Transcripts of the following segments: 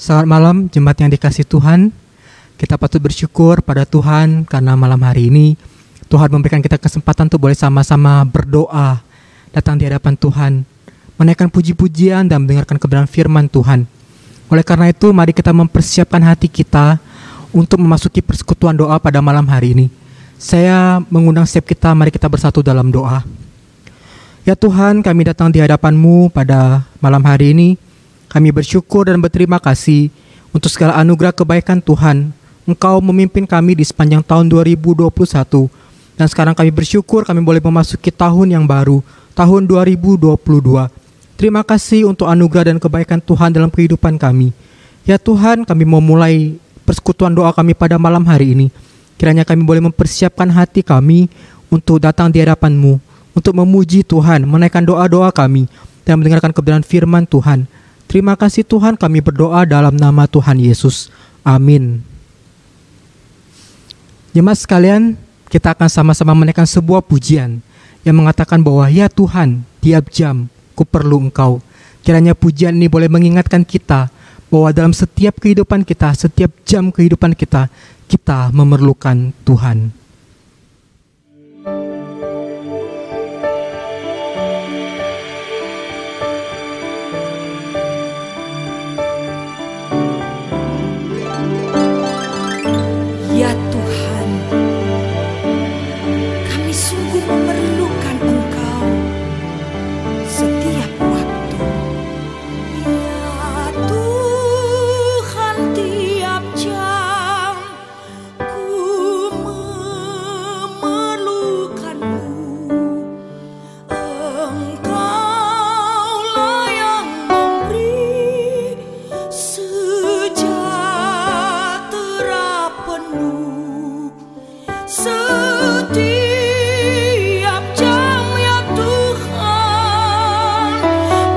Selamat malam jemaat yang dikasihi Tuhan. Kita patut bersyukur pada Tuhan karena malam hari ini Tuhan memberikan kita kesempatan untuk boleh sama-sama berdoa, datang di hadapan Tuhan, menaikkan puji-pujian dan mendengarkan kebenaran firman Tuhan. Oleh karena itu, mari kita mempersiapkan hati kita untuk memasuki persekutuan doa pada malam hari ini. Saya mengundang setiap kita, mari kita bersatu dalam doa. Ya Tuhan, kami datang di hadapan-Mu pada malam hari ini. Kami bersyukur dan berterima kasih untuk segala anugerah kebaikan Tuhan. Engkau memimpin kami di sepanjang tahun 2021. Dan sekarang kami bersyukur kami boleh memasuki tahun yang baru, tahun 2022. Terima kasih untuk anugerah dan kebaikan Tuhan dalam kehidupan kami. Ya Tuhan, kami mau mulai persekutuan doa kami pada malam hari ini. Kiranya kami boleh mempersiapkan hati kami untuk datang di hadapan-Mu, untuk memuji Tuhan, menaikkan doa-doa kami, dan mendengarkan kebenaran firman Tuhan. Terima kasih Tuhan, kami berdoa dalam nama Tuhan Yesus. Amin. Jemaat sekalian, kita akan sama-sama menaikkan sebuah pujian yang mengatakan bahwa ya Tuhan, tiap jam ku perlu Engkau. Kiranya pujian ini boleh mengingatkan kita bahwa dalam setiap kehidupan kita, setiap jam kehidupan kita, kita memerlukan Tuhan. Ya Tuhan, kami sungguh memerlukan Engkau setiap waktu. Ya Tuhan, tiap jam ku memerlukan-Mu. Engkaulah yang memberi sejahtera penuh setiap jam, ya Tuhan.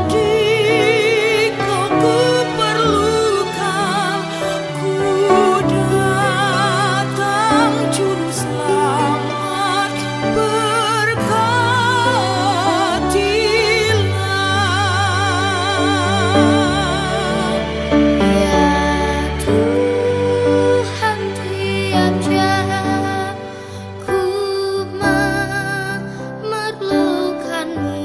Dikau kuperlukan, ku datang juru selamat, berkatilah. Ya Tuhan, tiap jam ku memerlukan-Mu.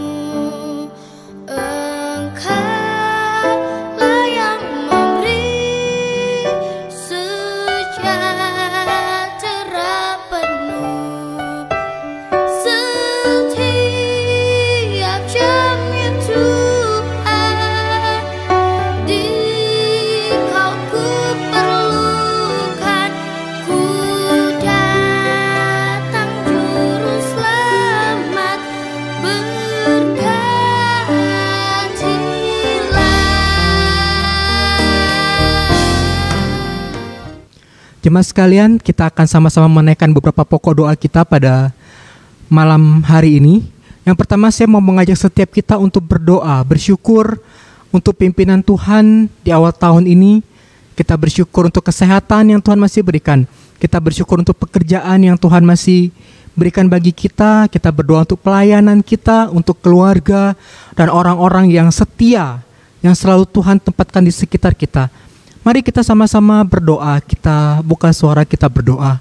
Engkaulah yang memberi sejahtera penuh setiap jam, ya Tuhan. Dikau kuperlukan, ku datang juru selamat, berkatilah. Jemaat sekalian, kita akan sama-sama menaikkan beberapa pokok doa kita pada malam hari ini. Yang pertama, saya mau mengajak setiap kita untuk berdoa, bersyukur untuk pimpinan Tuhan di awal tahun ini. Kita bersyukur untuk kesehatan yang Tuhan masih berikan. Kita bersyukur untuk pekerjaan yang Tuhan masih berikan bagi kita. Kita berdoa untuk pelayanan kita, untuk keluarga, dan orang-orang yang setia, yang selalu Tuhan tempatkan di sekitar kita. Mari kita sama-sama berdoa, kita buka suara, kita berdoa.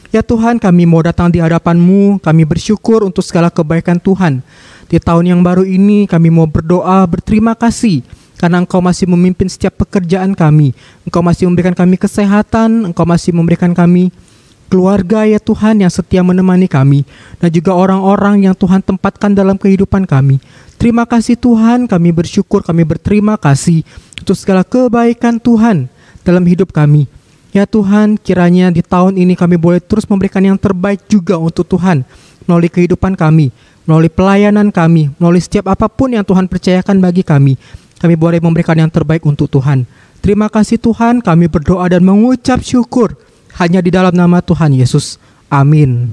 Ya Tuhan, kami mau datang di hadapan-Mu, kami bersyukur untuk segala kebaikan Tuhan. Di tahun yang baru ini kami mau berdoa, berterima kasih karena Engkau masih memimpin setiap pekerjaan kami. Engkau masih memberikan kami kesehatan, Engkau masih memberikan kami keluarga ya Tuhan yang setia menemani kami. Dan juga orang-orang yang Tuhan tempatkan dalam kehidupan kami. Terima kasih Tuhan, kami bersyukur, kami berterima kasih untuk segala kebaikan Tuhan dalam hidup kami. Ya Tuhan, kiranya di tahun ini kami boleh terus memberikan yang terbaik juga untuk Tuhan. Melalui kehidupan kami, melalui pelayanan kami, melalui setiap apapun yang Tuhan percayakan bagi kami. Kami boleh memberikan yang terbaik untuk Tuhan. Terima kasih Tuhan, kami berdoa dan mengucap syukur hanya di dalam nama Tuhan Yesus. Amin.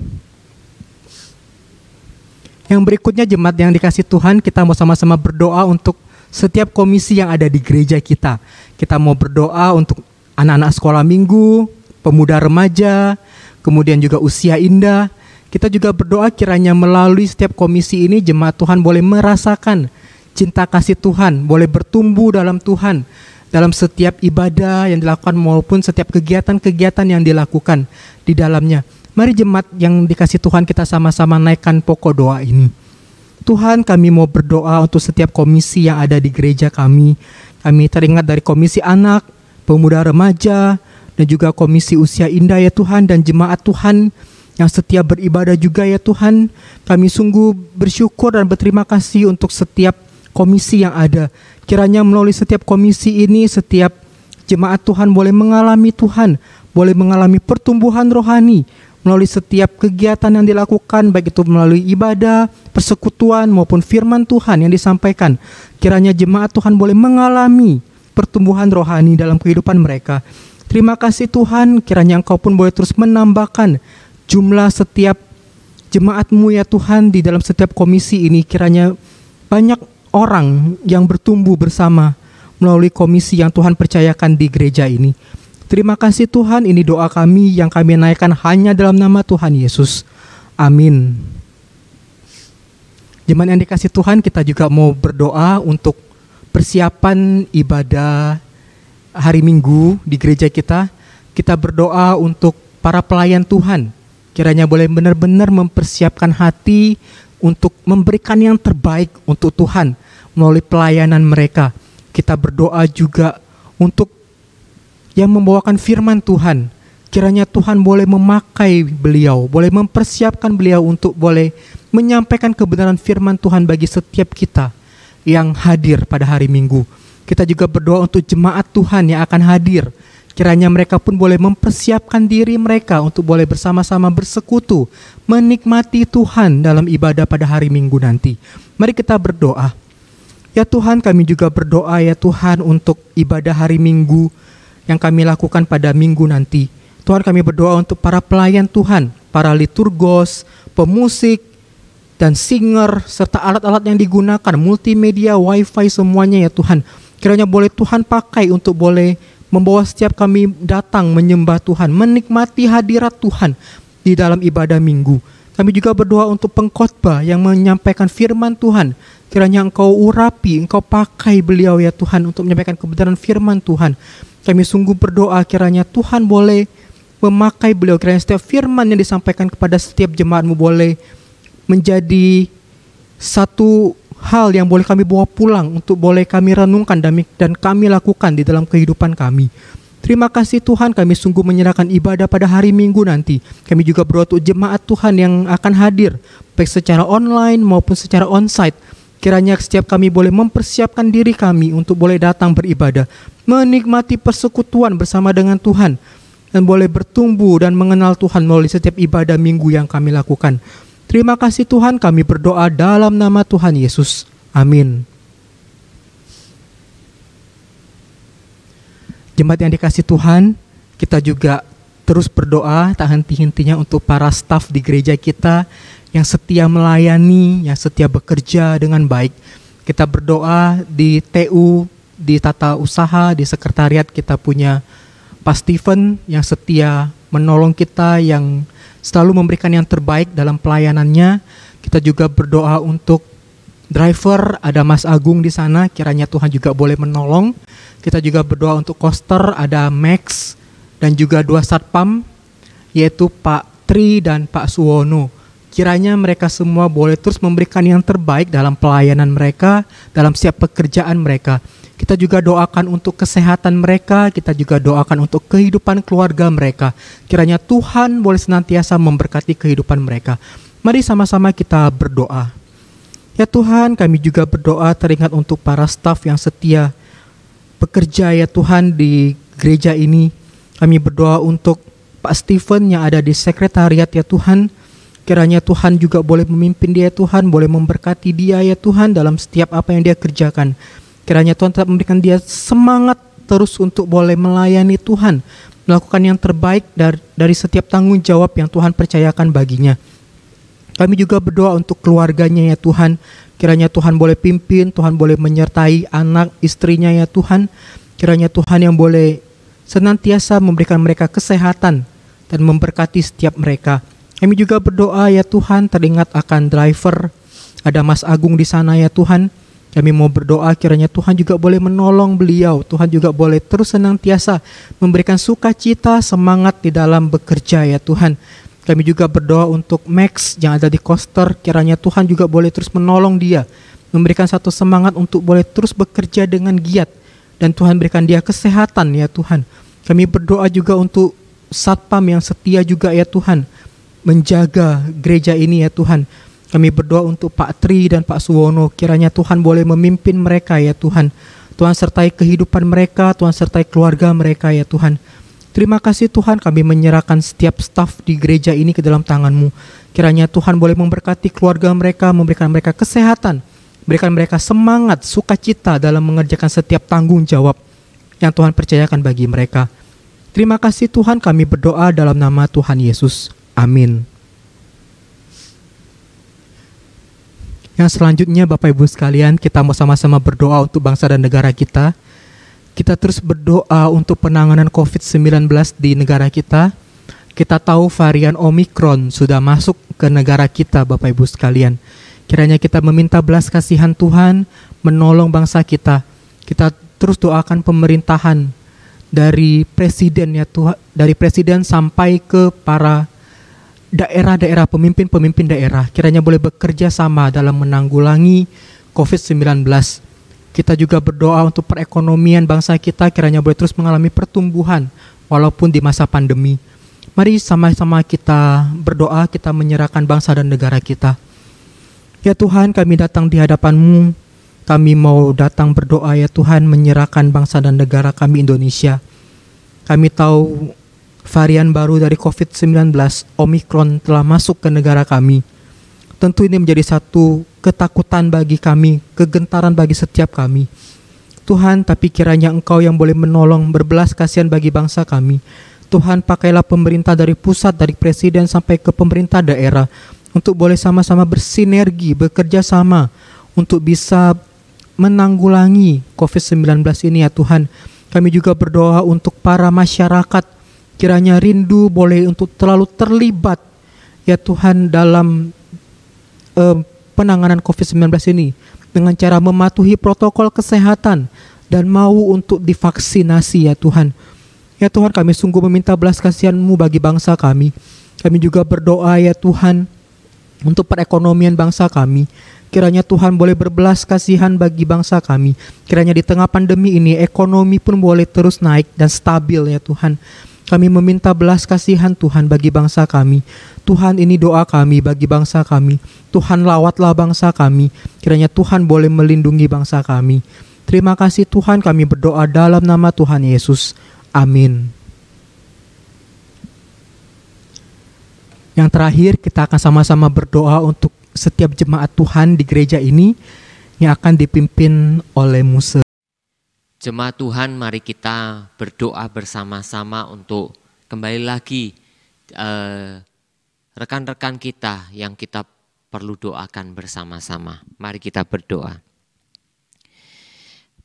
Yang berikutnya jemaat yang dikasih Tuhan, kita mau sama-sama berdoa untuk setiap komisi yang ada di gereja kita. Kita mau berdoa untuk anak-anak sekolah minggu, pemuda remaja, kemudian juga usia indah. Kita juga berdoa kiranya melalui setiap komisi ini jemaat Tuhan boleh merasakan cinta kasih Tuhan, boleh bertumbuh dalam Tuhan, dalam setiap ibadah yang dilakukan maupun setiap kegiatan-kegiatan yang dilakukan di dalamnya. Mari jemaat yang dikasih Tuhan, kita sama-sama naikkan pokok doa ini. Tuhan, kami mau berdoa untuk setiap komisi yang ada di gereja kami. Kami teringat dari komisi anak, pemuda remaja, dan juga komisi usia indah ya Tuhan, dan jemaat Tuhan yang setia beribadah juga ya Tuhan. Kami sungguh bersyukur dan berterima kasih untuk setiap komisi yang ada. Kiranya melalui setiap komisi ini, setiap jemaat Tuhan boleh mengalami Tuhan, boleh mengalami pertumbuhan rohani melalui setiap kegiatan yang dilakukan, baik itu melalui ibadah, persekutuan maupun firman Tuhan yang disampaikan. Kiranya jemaat Tuhan boleh mengalami pertumbuhan rohani dalam kehidupan mereka. Terima kasih Tuhan, kiranya Engkau pun boleh terus menambahkan jumlah setiap jemaat-Mu ya Tuhan di dalam setiap komisi ini. Kiranya banyak orang yang bertumbuh bersama melalui komisi yang Tuhan percayakan di gereja ini. Terima kasih Tuhan, ini doa kami yang kami naikkan hanya dalam nama Tuhan Yesus. Amin. Jemaat yang dikasih Tuhan, kita juga mau berdoa untuk persiapan ibadah hari Minggu di gereja kita. Kita berdoa untuk para pelayan Tuhan. Kiranya boleh benar-benar mempersiapkan hati untuk memberikan yang terbaik untuk Tuhan melalui pelayanan mereka. Kita berdoa juga untuk yang membawakan firman Tuhan. Kiranya Tuhan boleh memakai beliau, boleh mempersiapkan beliau untuk boleh menyampaikan kebenaran firman Tuhan bagi setiap kita yang hadir pada hari Minggu. Kita juga berdoa untuk jemaat Tuhan yang akan hadir. Kiranya mereka pun boleh mempersiapkan diri mereka untuk boleh bersama-sama bersekutu, menikmati Tuhan dalam ibadah pada hari Minggu nanti. Mari kita berdoa. Ya Tuhan, kami juga berdoa ya Tuhan untuk ibadah hari Minggu yang kami lakukan pada minggu nanti. Tuhan, kami berdoa untuk para pelayan Tuhan, para liturgos, pemusik, dan singer, serta alat-alat yang digunakan, multimedia, wifi, semuanya ya Tuhan. Kiranya boleh Tuhan pakai untuk boleh membawa setiap kami datang menyembah Tuhan, menikmati hadirat Tuhan di dalam ibadah minggu. Kami juga berdoa untuk pengkhotbah yang menyampaikan firman Tuhan. Kiranya Engkau urapi, Engkau pakai beliau ya Tuhan untuk menyampaikan kebenaran firman Tuhan. Kami sungguh berdoa kiranya Tuhan boleh memakai beliau. Kiranya setiap firman yang disampaikan kepada setiap jemaat-Mu boleh menjadi satu hal yang boleh kami bawa pulang untuk boleh kami renungkan dan kami lakukan di dalam kehidupan kami. Terima kasih Tuhan, kami sungguh menyerahkan ibadah pada hari Minggu nanti. Kami juga berdoa untuk jemaat Tuhan yang akan hadir, baik secara online maupun secara onsite. Kiranya setiap kami boleh mempersiapkan diri kami untuk boleh datang beribadah, menikmati persekutuan bersama dengan Tuhan, dan boleh bertumbuh dan mengenal Tuhan melalui setiap ibadah minggu yang kami lakukan. Terima kasih Tuhan, kami berdoa dalam nama Tuhan Yesus. Amin. Jemaat yang dikasih Tuhan, kita juga terus berdoa tak henti-hentinya untuk para staf di gereja kita yang setia melayani, yang setia bekerja dengan baik. Kita berdoa di TU, di tata usaha, di sekretariat kita punya Pak Stephen yang setia menolong kita, yang selalu memberikan yang terbaik dalam pelayanannya. Kita juga berdoa untuk driver, ada Mas Agung di sana, kiranya Tuhan juga boleh menolong. Kita juga berdoa untuk koster, ada Max dan juga 2 satpam, yaitu Pak Tri dan Pak Suwono. Kiranya mereka semua boleh terus memberikan yang terbaik dalam pelayanan mereka, dalam setiap pekerjaan mereka. Kita juga doakan untuk kesehatan mereka, kita juga doakan untuk kehidupan keluarga mereka. Kiranya Tuhan boleh senantiasa memberkati kehidupan mereka. Mari sama-sama kita berdoa. Ya Tuhan, kami juga berdoa teringat untuk para staf yang setia bekerja ya Tuhan di gereja ini. Kami berdoa untuk Pak Stephen yang ada di sekretariat ya Tuhan. Kiranya Tuhan juga boleh memimpin dia Tuhan, boleh memberkati dia ya Tuhan dalam setiap apa yang dia kerjakan. Kiranya Tuhan tetap memberikan dia semangat terus untuk boleh melayani Tuhan, melakukan yang terbaik dari setiap tanggung jawab yang Tuhan percayakan baginya. Kami juga berdoa untuk keluarganya ya Tuhan. Kiranya Tuhan boleh pimpin, Tuhan boleh menyertai anak istrinya ya Tuhan. Kiranya Tuhan yang boleh senantiasa memberikan mereka kesehatan dan memberkati setiap mereka. Kami juga berdoa ya Tuhan, teringat akan driver, ada Mas Agung di sana ya Tuhan. Kami mau berdoa kiranya Tuhan juga boleh menolong beliau. Tuhan juga boleh terus senantiasa memberikan sukacita, semangat di dalam bekerja ya Tuhan. Kami juga berdoa untuk Max yang ada di Koster. Kiranya Tuhan juga boleh terus menolong dia. Memberikan satu semangat untuk boleh terus bekerja dengan giat. Dan Tuhan berikan dia kesehatan ya Tuhan. Kami berdoa juga untuk Satpam yang setia juga ya Tuhan. Menjaga gereja ini ya Tuhan. Kami berdoa untuk Pak Tri dan Pak Suwono, kiranya Tuhan boleh memimpin mereka ya Tuhan. Tuhan sertai kehidupan mereka, Tuhan sertai keluarga mereka ya Tuhan. Terima kasih Tuhan, kami menyerahkan setiap staf di gereja ini ke dalam tangan-Mu. Kiranya Tuhan boleh memberkati keluarga mereka, memberikan mereka kesehatan, berikan mereka semangat, sukacita dalam mengerjakan setiap tanggung jawab yang Tuhan percayakan bagi mereka. Terima kasih Tuhan, kami berdoa dalam nama Tuhan Yesus. Amin. Yang selanjutnya Bapak Ibu sekalian, kita mau sama-sama berdoa untuk bangsa dan negara kita. Kita terus berdoa untuk penanganan COVID-19 di negara kita. Kita tahu varian Omikron sudah masuk ke negara kita Bapak Ibu sekalian. Kiranya kita meminta belas kasihan Tuhan menolong bangsa kita. Kita terus doakan pemerintahan dari presiden ya Tuhan, dari presiden sampai ke para daerah-daerah, pemimpin-pemimpin daerah, kiranya boleh bekerja sama dalam menanggulangi COVID-19. Kita juga berdoa untuk perekonomian bangsa kita, kiranya boleh terus mengalami pertumbuhan walaupun di masa pandemi. Mari sama-sama kita berdoa, kita menyerahkan bangsa dan negara kita. Ya Tuhan, kami datang di hadapan-Mu, kami mau datang berdoa ya Tuhan, menyerahkan bangsa dan negara kami Indonesia. Kami tahu varian baru dari COVID-19, Omikron telah masuk ke negara kami. Tentu ini menjadi satu ketakutan bagi kami, kegentaran bagi setiap kami. Tuhan, tapi kiranya Engkau yang boleh menolong, berbelas kasihan bagi bangsa kami. Tuhan, pakailah pemerintah dari pusat, dari presiden sampai ke pemerintah daerah, untuk boleh sama-sama bersinergi, bekerja sama, untuk bisa menanggulangi COVID-19 ini ya Tuhan. Kami juga berdoa untuk para masyarakat, kiranya rindu boleh untuk terlalu terlibat ya Tuhan dalam penanganan COVID-19 ini dengan cara mematuhi protokol kesehatan dan mau untuk divaksinasi ya Tuhan. Ya Tuhan, kami sungguh meminta belas kasihan-Mu bagi bangsa kami. Kami juga berdoa ya Tuhan untuk perekonomian bangsa kami. Kiranya Tuhan boleh berbelas kasihan bagi bangsa kami. Kiranya di tengah pandemi ini ekonomi pun boleh terus naik dan stabil ya Tuhan. Kami meminta belas kasihan Tuhan bagi bangsa kami. Tuhan, ini doa kami bagi bangsa kami. Tuhan, lawatlah bangsa kami. Kiranya Tuhan boleh melindungi bangsa kami. Terima kasih Tuhan, kami berdoa dalam nama Tuhan Yesus. Amin. Yang terakhir, kita akan sama-sama berdoa untuk setiap jemaat Tuhan di gereja ini yang akan dipimpin oleh Muse. Jemaat Tuhan, mari kita berdoa bersama-sama untuk kembali lagi rekan-rekan kita yang kita perlu doakan bersama-sama. Mari kita berdoa.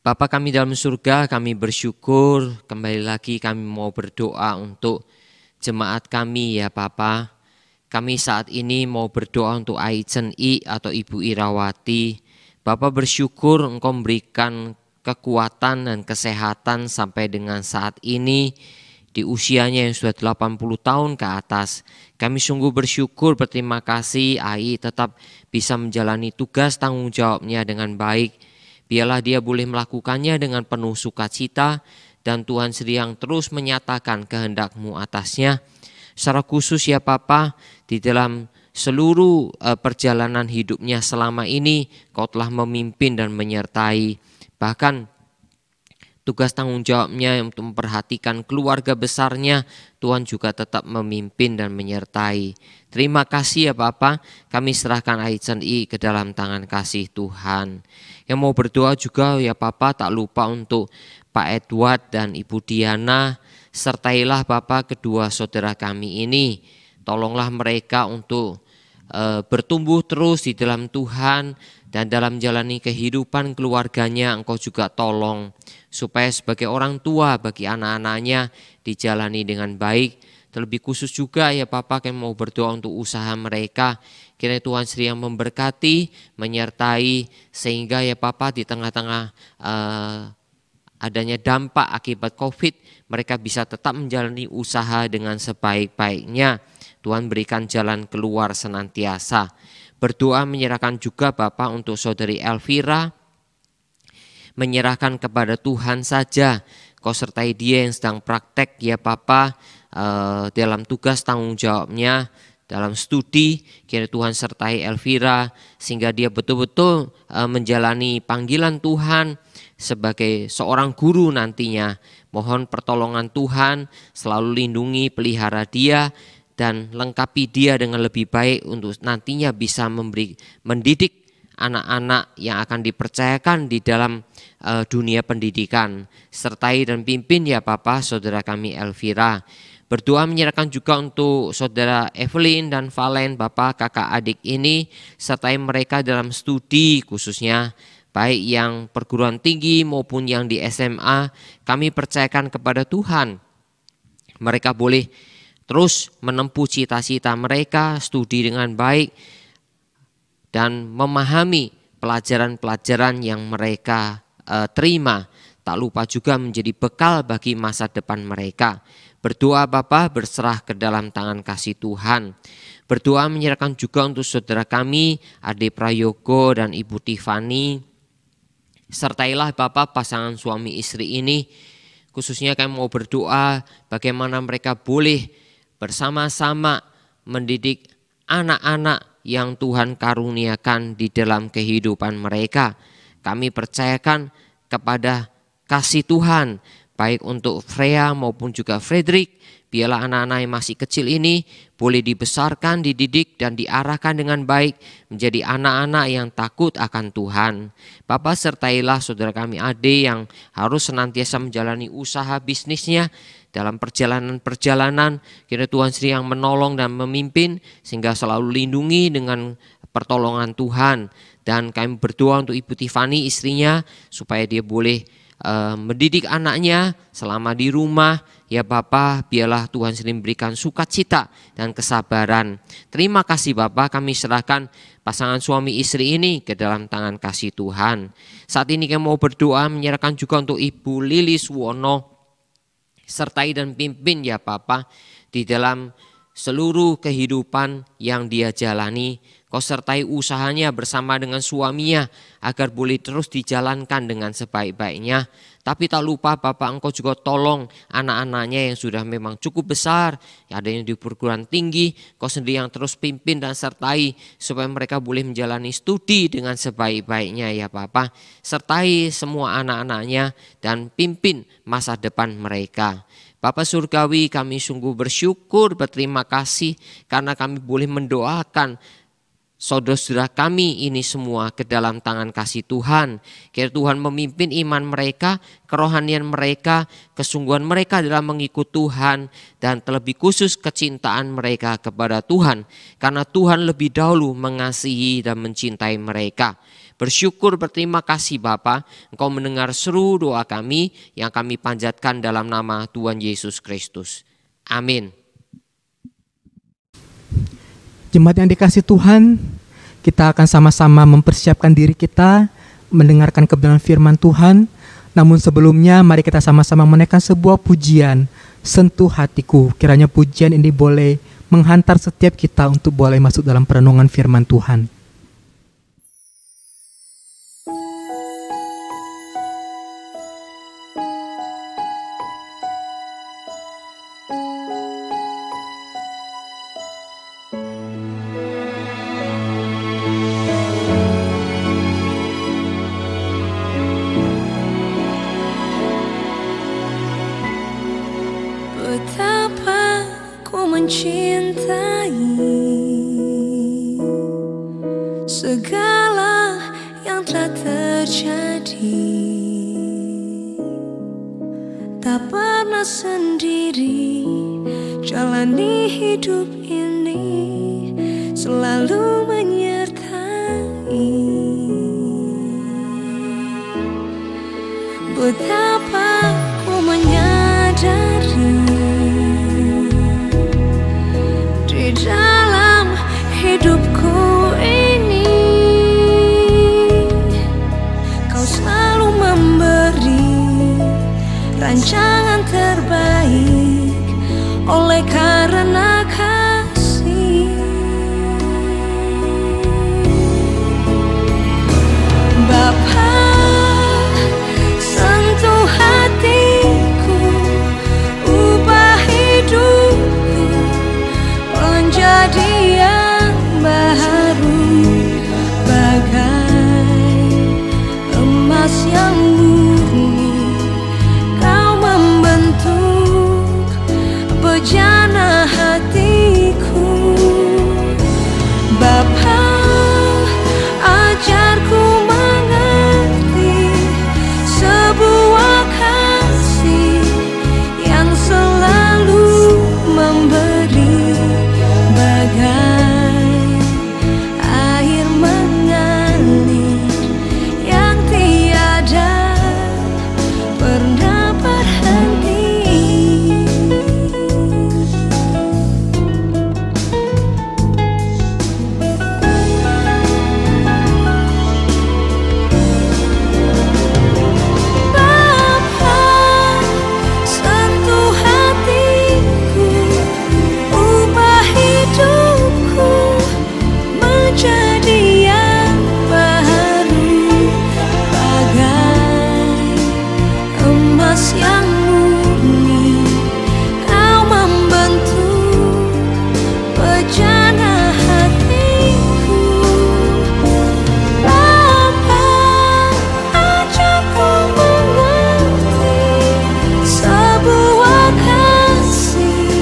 Bapa kami dalam surga, kami bersyukur kembali lagi kami mau berdoa untuk jemaat kami ya Bapa. Kami saat ini mau berdoa untuk Aichen I atau Ibu Irawati. Bapa bersyukur Engkau memberikan kekuatan dan kesehatan sampai dengan saat ini di usianya yang sudah 80 tahun ke atas. Kami sungguh bersyukur, berterima kasih Ai tetap bisa menjalani tugas tanggung jawabnya dengan baik. Biarlah dia boleh melakukannya dengan penuh sukacita dan Tuhan sedang terus menyatakan kehendak-Mu atasnya. Secara khusus ya Papa, di dalam seluruh perjalanan hidupnya selama ini Kau telah memimpin dan menyertai. Bahkan tugas tanggung jawabnya untuk memperhatikan keluarga besarnya, Tuhan juga tetap memimpin dan menyertai. Terima kasih ya Bapa, kami serahkan Aichen I ke dalam tangan kasih Tuhan. Yang mau berdoa juga ya Bapa, tak lupa untuk Pak Edward dan Ibu Diana, sertailah Bapa kedua saudara kami ini. Tolonglah mereka untuk bertumbuh terus di dalam Tuhan, dan dalam jalani kehidupan keluarganya Engkau juga tolong supaya sebagai orang tua bagi anak-anaknya dijalani dengan baik, Terlebih khusus juga ya Bapa, kami mau berdoa untuk usaha mereka. Kiranya Tuhan Sri yang memberkati, menyertai, sehingga ya Bapa di tengah-tengah adanya dampak akibat COVID, mereka bisa tetap menjalani usaha dengan sebaik-baiknya. Tuhan berikan jalan keluar senantiasa. Berdoa menyerahkan juga Bapak untuk saudari Elvira, menyerahkan kepada Tuhan saja. Kau sertai dia yang sedang praktek ya Bapak, dalam tugas tanggung jawabnya, dalam studi. Kiranya Tuhan sertai Elvira sehingga dia betul-betul menjalani panggilan Tuhan sebagai seorang guru nantinya. Mohon pertolongan Tuhan, selalu lindungi, pelihara dia, dan lengkapi dia dengan lebih baik untuk nantinya bisa mendidik anak-anak yang akan dipercayakan di dalam dunia pendidikan. Sertai dan pimpin ya Bapak saudara kami Elvira. Berdoa menyerahkan juga untuk saudara Evelyn dan Valen, Bapak kakak adik ini, sertai mereka dalam studi khususnya, baik yang perguruan tinggi maupun yang di SMA. Kami percayakan kepada Tuhan, mereka boleh terus menempuh cita-cita mereka, studi dengan baik, dan memahami pelajaran-pelajaran yang mereka terima. Tak lupa juga menjadi bekal bagi masa depan mereka. Berdoa Bapa berserah ke dalam tangan kasih Tuhan. Berdoa menyerahkan juga untuk saudara kami, Ade Prayogo dan Ibu Tiffany. Sertailah Bapa pasangan suami istri ini. Khususnya kami mau berdoa bagaimana mereka boleh bersama-sama mendidik anak-anak yang Tuhan karuniakan di dalam kehidupan mereka. Kami percayakan kepada kasih Tuhan, baik untuk Freya maupun juga Frederick. Biarlah anak-anak yang masih kecil ini boleh dibesarkan, dididik, dan diarahkan dengan baik menjadi anak-anak yang takut akan Tuhan. Bapak sertailah saudara kami Ade yang harus senantiasa menjalani usaha bisnisnya. Dalam perjalanan-perjalanan, kiranya Tuhan Sri yang menolong dan memimpin sehingga selalu lindungi dengan pertolongan Tuhan. Dan kami berdoa untuk Ibu Tiffany istrinya supaya dia boleh mendidik anaknya selama di rumah. Ya Bapak, biarlah Tuhan Sri memberikan sukacita dan kesabaran. Terima kasih Bapak, kami serahkan pasangan suami istri ini ke dalam tangan kasih Tuhan. Saat ini kami mau berdoa menyerahkan juga untuk Ibu Lilis Wono. Sertai dan pimpin ya Bapak di dalam seluruh kehidupan yang dia jalani. Kau sertai usahanya bersama dengan suaminya agar boleh terus dijalankan dengan sebaik-baiknya. Tapi tak lupa Bapak, Engkau juga tolong anak-anaknya yang sudah memang cukup besar, ada yang di perguruan tinggi. Kau sendiri yang terus pimpin dan sertai supaya mereka boleh menjalani studi dengan sebaik-baiknya ya Bapak. Sertai semua anak-anaknya dan pimpin masa depan mereka. Bapak Surgawi, kami sungguh bersyukur, berterima kasih karena kami boleh mendoakan saudara-saudara kami ini semua ke dalam tangan kasih Tuhan. Kiranya Tuhan memimpin iman mereka, kerohanian mereka, kesungguhan mereka dalam mengikut Tuhan, dan terlebih khusus kecintaan mereka kepada Tuhan. Karena Tuhan lebih dahulu mengasihi dan mencintai mereka. Bersyukur, berterima kasih Bapa, Engkau mendengar seru doa kami yang kami panjatkan dalam nama Tuhan Yesus Kristus. Amin. Jemaat yang dikasih Tuhan, kita akan sama-sama mempersiapkan diri kita mendengarkan kebenaran firman Tuhan. Namun sebelumnya mari kita sama-sama menaikkan sebuah pujian, Sentuh Hatiku. Kiranya pujian ini boleh menghantar setiap kita untuk boleh masuk dalam perenungan firman Tuhan. Betapa ku mencintai segala yang telah terjadi. Tak pernah sendiri jalani hidup ini, selalu menyertai. Betapa ku menyadari yang terbaik oleh karena kasih. Bapa, sentuh hatiku, ubah hidupku menjadi yang baru, bagai emas yang murni. Kau membentuk bejana hatiku. Bapa, ajarku mengerti sebuah kasih yang selalu memberi, bagai air mengalir yang tiada pernah berhenti. Bapa, sentuh hatiku, ubah hidupku menjadi yang baru, bagai emas yang murni. Kau membentuk bejana hatiku. Bapa, ajarku mengerti sebuah kasih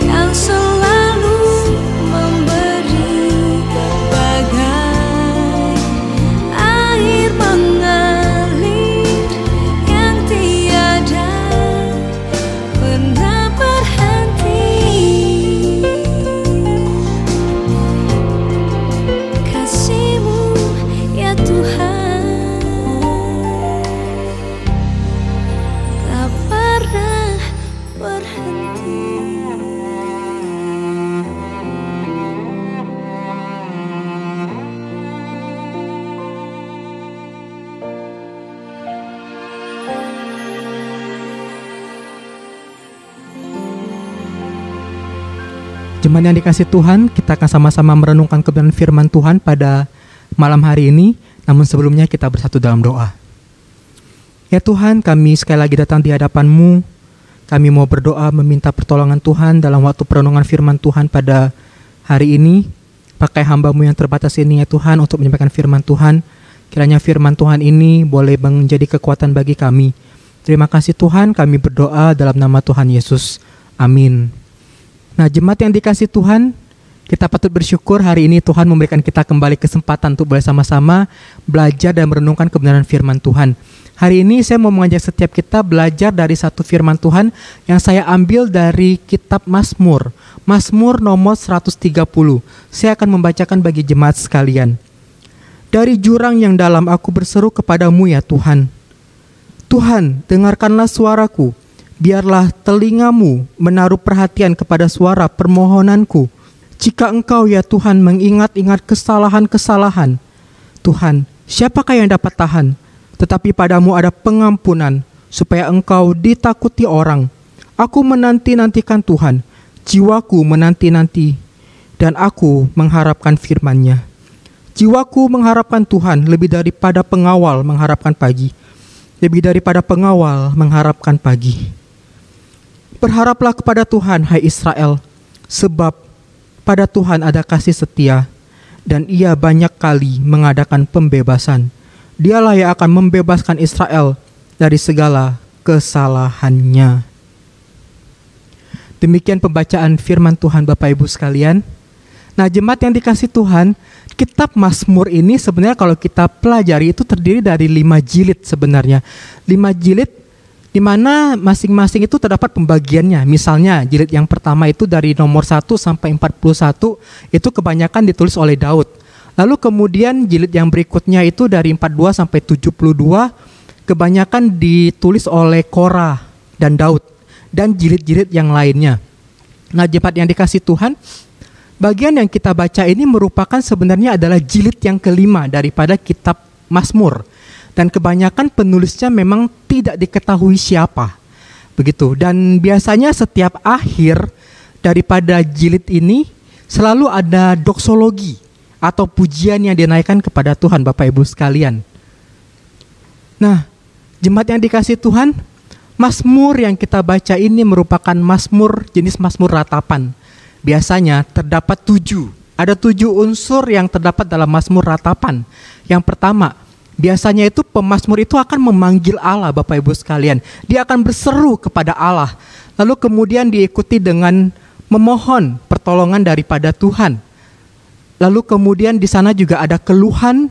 yang selalu memberi, bagai air mengalir yang tiada pernah berhenti. Kasih-Mu ya Tuhan tak pernah berhenti. Jemaat yang dikasih Tuhan, kita akan sama-sama merenungkan kebenaran firman Tuhan pada malam hari ini. Namun sebelumnya kita bersatu dalam doa. Ya Tuhan, kami sekali lagi datang di hadapan-Mu. Kami mau berdoa meminta pertolongan Tuhan dalam waktu perenungan firman Tuhan pada hari ini. Pakai hamba-Mu yang terbatas ini ya Tuhan untuk menyampaikan firman Tuhan. Kiranya firman Tuhan ini boleh menjadi kekuatan bagi kami. Terima kasih Tuhan, kami berdoa dalam nama Tuhan Yesus. Amin. Nah, jemaat yang dikasih Tuhan, kita patut bersyukur hari ini Tuhan memberikan kita kembali kesempatan untuk boleh sama-sama belajar dan merenungkan kebenaran firman Tuhan. Hari ini saya mau mengajak setiap kita belajar dari satu firman Tuhan yang saya ambil dari kitab Mazmur. Mazmur nomor 130. Saya akan membacakan bagi jemaat sekalian. Dari jurang yang dalam aku berseru kepadamu ya Tuhan. Tuhan, dengarkanlah suaraku. Biarlah telingamu menaruh perhatian kepada suara permohonanku. Jika Engkau ya Tuhan mengingat-ingat kesalahan-kesalahan, Tuhan, siapakah yang dapat tahan? Tetapi padamu ada pengampunan, supaya Engkau ditakuti orang. Aku menanti-nantikan Tuhan, jiwaku menanti-nanti, dan aku mengharapkan firman-Nya. Jiwaku mengharapkan Tuhan lebih daripada pengawal mengharapkan pagi. Lebih daripada pengawal mengharapkan pagi. Berharaplah kepada Tuhan, hai Israel, sebab pada Tuhan ada kasih setia, dan Ia banyak kali mengadakan pembebasan. Dialah yang akan membebaskan Israel dari segala kesalahannya. Demikian pembacaan firman Tuhan Bapak Ibu sekalian. Nah, jemaat yang dikasih Tuhan, kitab Mazmur ini sebenarnya kalau kita pelajari itu terdiri dari 5 jilid sebenarnya. 5 jilid di mana masing-masing itu terdapat pembagiannya. Misalnya jilid yang pertama itu dari nomor 1 sampai 41 itu kebanyakan ditulis oleh Daud. Lalu kemudian jilid yang berikutnya itu dari 42 sampai 72 kebanyakan ditulis oleh Korah dan Daud dan jilid-jilid yang lainnya. Nah, jemaat yang dikasih Tuhan, bagian yang kita baca ini merupakan sebenarnya adalah jilid yang kelima daripada kitab Mazmur. Dan kebanyakan penulisnya memang tidak diketahui siapa. Begitu. Dan biasanya setiap akhir daripada jilid ini selalu ada doksologi atau pujian yang dinaikkan kepada Tuhan, Bapak Ibu sekalian. Nah, jemaat yang dikasihi Tuhan, Mazmur yang kita baca ini merupakan Mazmur jenis Mazmur ratapan. Biasanya terdapat 7. Ada 7 unsur yang terdapat dalam Mazmur ratapan. Yang pertama, biasanya itu pemazmur itu akan memanggil Allah, Bapak Ibu sekalian. Dia akan berseru kepada Allah. Lalu kemudian diikuti dengan memohon pertolongan daripada Tuhan. Lalu kemudian di sana juga ada keluhan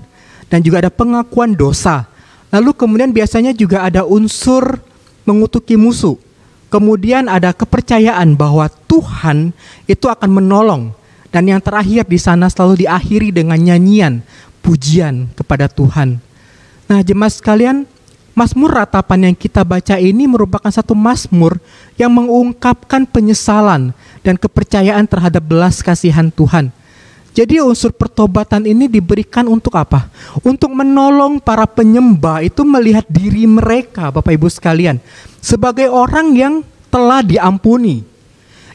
dan juga ada pengakuan dosa. Lalu kemudian biasanya juga ada unsur mengutuki musuh. Kemudian ada kepercayaan bahwa Tuhan itu akan menolong. Dan yang terakhir di sana selalu diakhiri dengan nyanyian, pujian kepada Tuhan. Nah, jemaat sekalian, Mazmur ratapan yang kita baca ini merupakan satu mazmur yang mengungkapkan penyesalan dan kepercayaan terhadap belas kasihan Tuhan. Jadi unsur pertobatan ini diberikan untuk apa? Untuk menolong para penyembah itu melihat diri mereka, Bapak Ibu sekalian, sebagai orang yang telah diampuni,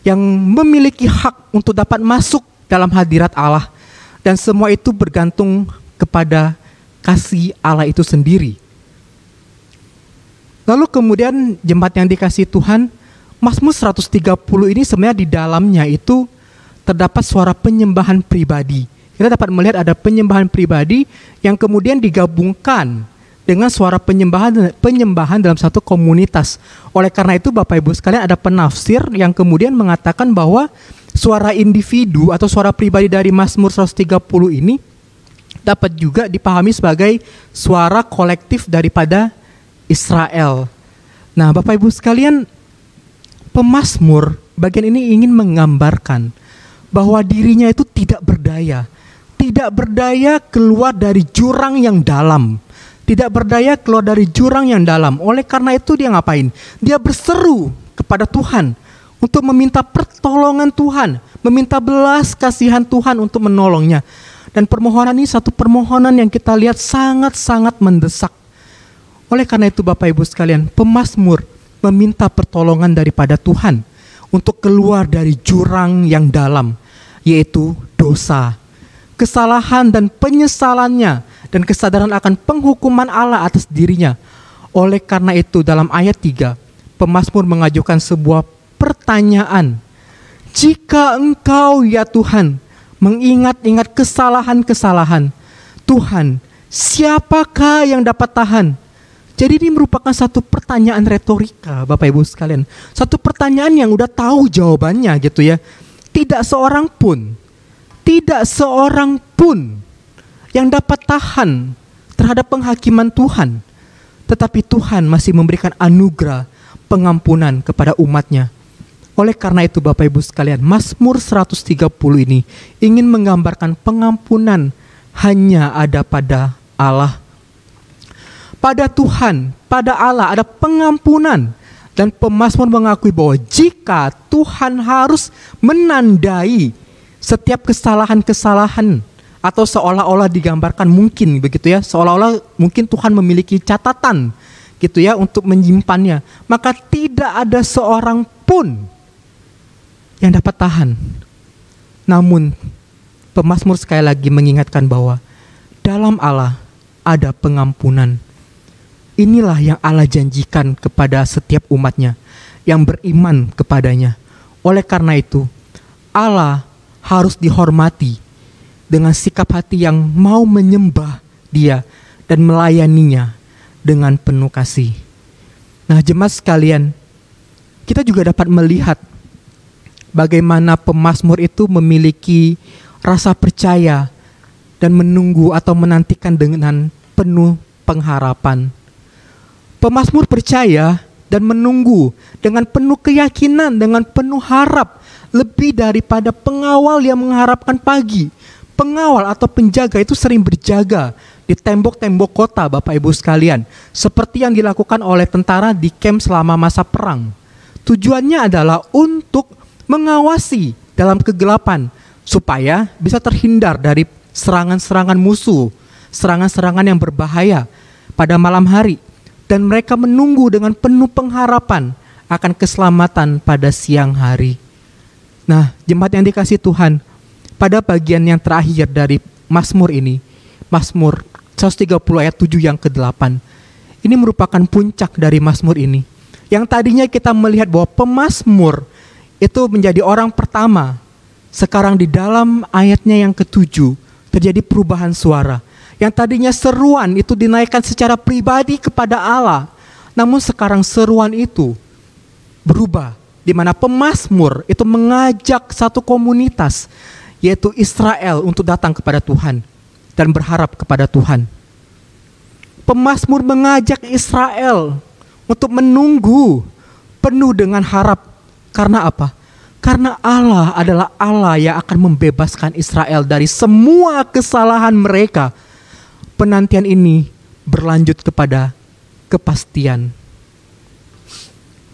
yang memiliki hak untuk dapat masuk dalam hadirat Allah. Dan semua itu bergantung kepada kasih Allah itu sendiri. Lalu kemudian jemaat yang dikasihi Tuhan, Mazmur 130 ini sebenarnya di dalamnya itu terdapat suara penyembahan pribadi. Kita dapat melihat ada penyembahan pribadi yang kemudian digabungkan dengan suara penyembahan dalam satu komunitas. Oleh karena itu Bapak Ibu sekalian, ada penafsir yang kemudian mengatakan bahwa suara individu atau suara pribadi dari Mazmur 130 ini dapat juga dipahami sebagai suara kolektif daripada Israel. Nah, Bapak Ibu sekalian, pemazmur bagian ini ingin menggambarkan bahwa dirinya itu tidak berdaya keluar dari jurang yang dalam, Oleh karena itu dia ngapain? Dia berseru kepada Tuhan untuk meminta pertolongan Tuhan, meminta belas kasihan Tuhan untuk menolongnya. Dan permohonan ini satu permohonan yang kita lihat sangat-sangat mendesak. Oleh karena itu Bapak Ibu sekalian, pemazmur meminta pertolongan daripada Tuhan untuk keluar dari jurang yang dalam, yaitu dosa, kesalahan dan penyesalannya, dan kesadaran akan penghukuman Allah atas dirinya. Oleh karena itu dalam ayat 3, pemazmur mengajukan sebuah pertanyaan. Jika Engkau ya Tuhan mengingat-ingat kesalahan-kesalahan, Tuhan, siapakah yang dapat tahan? Jadi ini merupakan satu pertanyaan retorika, Bapak Ibu sekalian. Satu pertanyaan yang udah tahu jawabannya gitu ya. Tidak seorang pun yang dapat tahan terhadap penghakiman Tuhan. Tetapi Tuhan masih memberikan anugerah pengampunan kepada umatnya. Oleh karena itu Bapak Ibu sekalian, Mazmur 130 ini ingin menggambarkan pengampunan hanya ada pada Allah. Pada Tuhan, pada Allah ada pengampunan. Dan pemazmur mengakui bahwa jika Tuhan harus menandai setiap kesalahan-kesalahan, atau seolah-olah digambarkan mungkin begitu ya, seolah-olah mungkin Tuhan memiliki catatan gitu ya untuk menyimpannya, maka tidak ada seorang pun yang dapat tahan. Namun pemazmur sekali lagi mengingatkan bahwa dalam Allah ada pengampunan. Inilah yang Allah janjikan kepada setiap umatnya yang beriman kepadanya. Oleh karena itu Allah harus dihormati dengan sikap hati yang mau menyembah Dia dan melayaninya dengan penuh kasih. Nah, jemaat sekalian, kita juga dapat melihat bagaimana pemazmur itu memiliki rasa percaya dan menunggu atau menantikan dengan penuh pengharapan. Pemazmur percaya dan menunggu dengan penuh keyakinan, dengan penuh harap, lebih daripada pengawal yang mengharapkan pagi. Pengawal atau penjaga itu sering berjaga di tembok-tembok kota, Bapak Ibu sekalian, seperti yang dilakukan oleh tentara di camp selama masa perang. Tujuannya adalah untuk mengawasi dalam kegelapan supaya bisa terhindar dari serangan-serangan musuh, serangan-serangan yang berbahaya pada malam hari. Dan mereka menunggu dengan penuh pengharapan akan keselamatan pada siang hari. Nah, jemaat yang dikasihi Tuhan, pada bagian yang terakhir dari Mazmur ini, Mazmur 130 ayat 7 yang ke-8, ini merupakan puncak dari Mazmur ini. Yang tadinya kita melihat bahwa pemazmur itu menjadi orang pertama, sekarang di dalam ayatnya yang ke-7 terjadi perubahan suara. Yang tadinya seruan itu dinaikkan secara pribadi kepada Allah, namun sekarang seruan itu berubah, di mana pemazmur itu mengajak satu komunitas, yaitu Israel, untuk datang kepada Tuhan dan berharap kepada Tuhan. Pemazmur mengajak Israel untuk menunggu penuh dengan harap. Karena apa? Karena Allah adalah Allah yang akan membebaskan Israel dari semua kesalahan mereka. Penantian ini berlanjut kepada kepastian.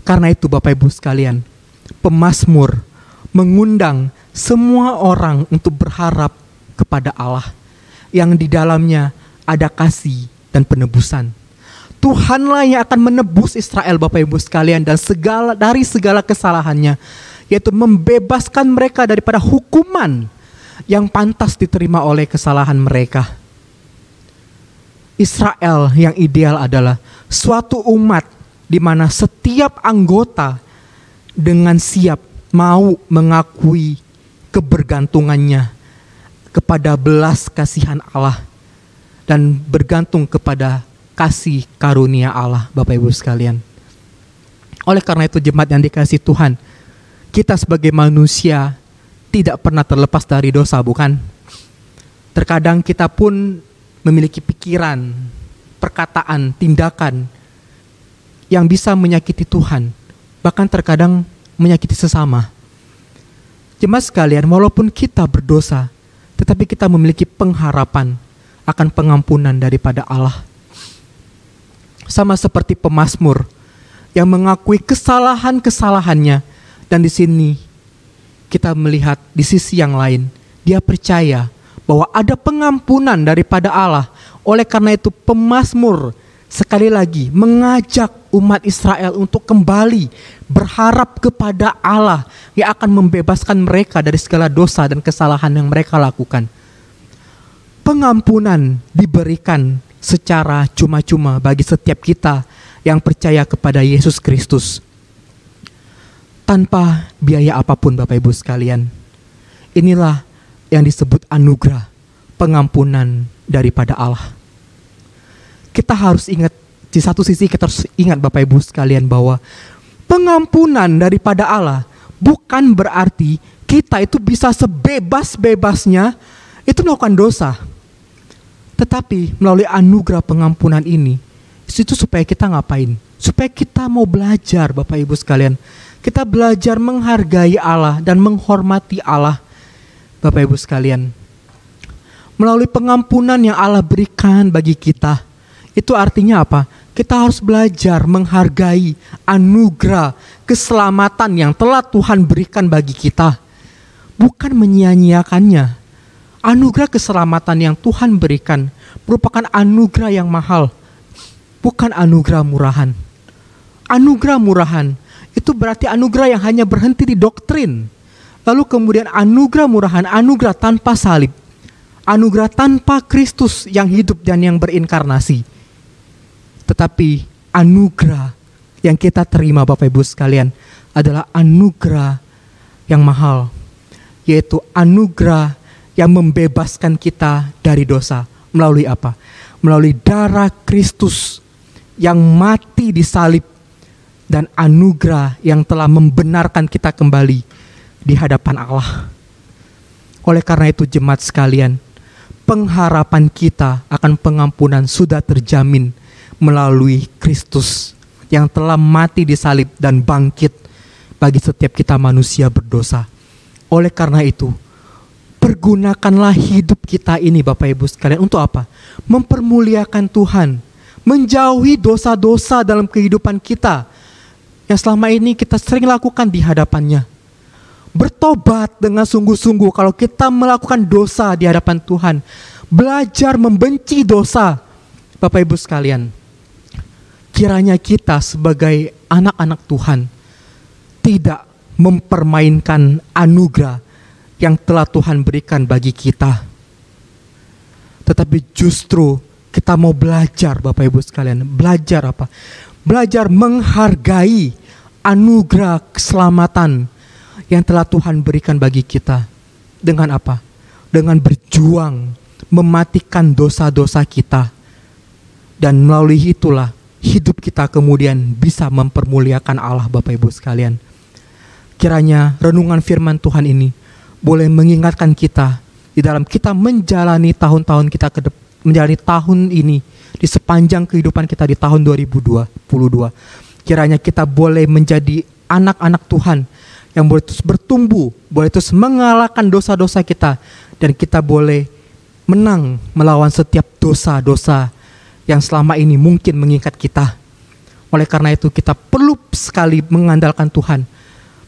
Karena itu Bapak Ibu sekalian, pemazmur mengundang semua orang untuk berharap kepada Allah yang di dalamnya ada kasih dan penebusan. Tuhanlah yang akan menebus Israel Bapak Ibu sekalian dan dari segala kesalahannya, yaitu membebaskan mereka daripada hukuman yang pantas diterima oleh kesalahan mereka. Israel yang ideal adalah suatu umat di mana setiap anggota dengan siap mau mengakui kebergantungannya kepada belas kasihan Allah dan bergantung kepada kasih karunia Allah, Bapak Ibu sekalian. Oleh karena itu jemaat yang dikasihi Tuhan, kita sebagai manusia tidak pernah terlepas dari dosa, bukan? Terkadang kita pun memiliki pikiran, perkataan, tindakan yang bisa menyakiti Tuhan, bahkan terkadang menyakiti sesama. Jemaat sekalian, walaupun kita berdosa, tetapi kita memiliki pengharapan akan pengampunan daripada Allah. Sama seperti pemazmur yang mengakui kesalahan-kesalahannya, dan di sini kita melihat di sisi yang lain, dia percaya bahwa ada pengampunan daripada Allah. Oleh karena itu pemazmur sekali lagi mengajak umat Israel untuk kembali berharap kepada Allah yang akan membebaskan mereka dari segala dosa dan kesalahan yang mereka lakukan. Pengampunan diberikan secara cuma-cuma bagi setiap kita yang percaya kepada Yesus Kristus, tanpa biaya apapun Bapak Ibu sekalian. Inilah yang disebut anugerah, pengampunan daripada Allah. Kita harus ingat, di satu sisi kita harus ingat Bapak Ibu sekalian bahwa pengampunan daripada Allah bukan berarti kita itu bisa sebebas-bebasnya itu melakukan dosa. Tetapi melalui anugerah pengampunan ini, itu supaya kita ngapain? Supaya kita mau belajar Bapak Ibu sekalian. Kita belajar menghargai Allah dan menghormati Allah, Bapak Ibu sekalian. Melalui pengampunan yang Allah berikan bagi kita, itu artinya apa? Kita harus belajar menghargai anugerah keselamatan yang telah Tuhan berikan bagi kita, bukan menyia-nyiakannya. Anugerah keselamatan yang Tuhan berikan merupakan anugerah yang mahal, bukan anugerah murahan. Anugerah murahan itu berarti anugerah yang hanya berhenti di doktrin. Lalu kemudian anugerah murahan, anugerah tanpa salib, anugerah tanpa Kristus yang hidup dan yang berinkarnasi. Tetapi anugerah yang kita terima Bapak Ibu sekalian adalah anugerah yang mahal, yaitu anugerah yang membebaskan kita dari dosa. Melalui apa? Melalui darah Kristus yang mati di salib, dan anugerah yang telah membenarkan kita kembali di hadapan Allah. Oleh karena itu jemaat sekalian, pengharapan kita akan pengampunan sudah terjamin melalui Kristus yang telah mati di salib dan bangkit bagi setiap kita manusia berdosa. Oleh karena itu, pergunakanlah hidup kita ini Bapak Ibu sekalian untuk apa? Mempermuliakan Tuhan, menjauhi dosa-dosa dalam kehidupan kita yang selama ini kita sering lakukan di hadapannya. Bertobat dengan sungguh-sungguh kalau kita melakukan dosa di hadapan Tuhan. Belajar membenci dosa. Bapak Ibu sekalian, kiranya kita sebagai anak-anak Tuhan tidak mempermainkan anugerah yang telah Tuhan berikan bagi kita. Tetapi justru kita mau belajar, Bapak Ibu sekalian. Belajar apa? Belajar menghargai anugerah keselamatan yang telah Tuhan berikan bagi kita. Dengan apa? Dengan berjuang mematikan dosa-dosa kita. Dan melalui itulah hidup kita kemudian bisa mempermuliakan Allah, Bapak Ibu sekalian. Kiranya renungan firman Tuhan ini boleh mengingatkan kita di dalam kita menjalani tahun-tahun kita menjalani tahun ini, di sepanjang kehidupan kita di tahun 2022. Kiranya kita boleh menjadi anak-anak Tuhan yang boleh terus bertumbuh, boleh terus mengalahkan dosa-dosa kita, dan kita boleh menang melawan setiap dosa-dosa yang selama ini mungkin mengikat kita. Oleh karena itu kita perlu sekali mengandalkan Tuhan,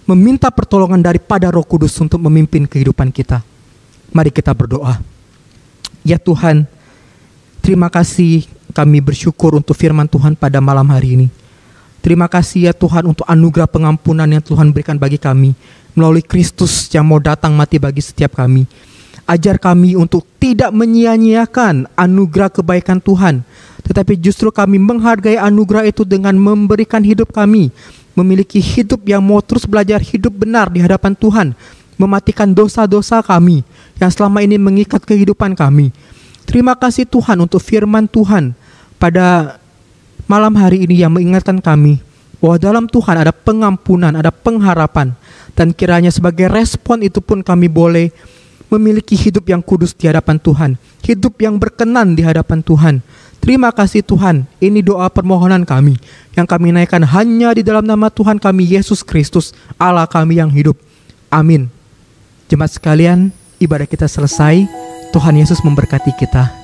meminta pertolongan daripada Roh Kudus untuk memimpin kehidupan kita. Mari kita berdoa. Ya Tuhan, terima kasih, kami bersyukur untuk firman Tuhan pada malam hari ini. Terima kasih ya Tuhan untuk anugerah pengampunan yang Tuhan berikan bagi kami melalui Kristus yang mau datang mati bagi setiap kami. Ajar kami untuk tidak menyia-nyiakan anugerah kebaikan Tuhan, tetapi justru kami menghargai anugerah itu dengan memberikan hidup kami, memiliki hidup yang mau terus belajar hidup benar di hadapan Tuhan, mematikan dosa-dosa kami yang selama ini mengikat kehidupan kami. Terima kasih Tuhan untuk firman Tuhan pada malam hari ini yang mengingatkan kami bahwa dalam Tuhan ada pengampunan, ada pengharapan, dan kiranya sebagai respon itu pun kami boleh memiliki hidup yang kudus di hadapan Tuhan, hidup yang berkenan di hadapan Tuhan. Terima kasih Tuhan, ini doa permohonan kami yang kami naikkan hanya di dalam nama Tuhan kami Yesus Kristus, Allah kami yang hidup. Amin. Jemaat sekalian, ibadah kita selesai. Tuhan Yesus memberkati kita.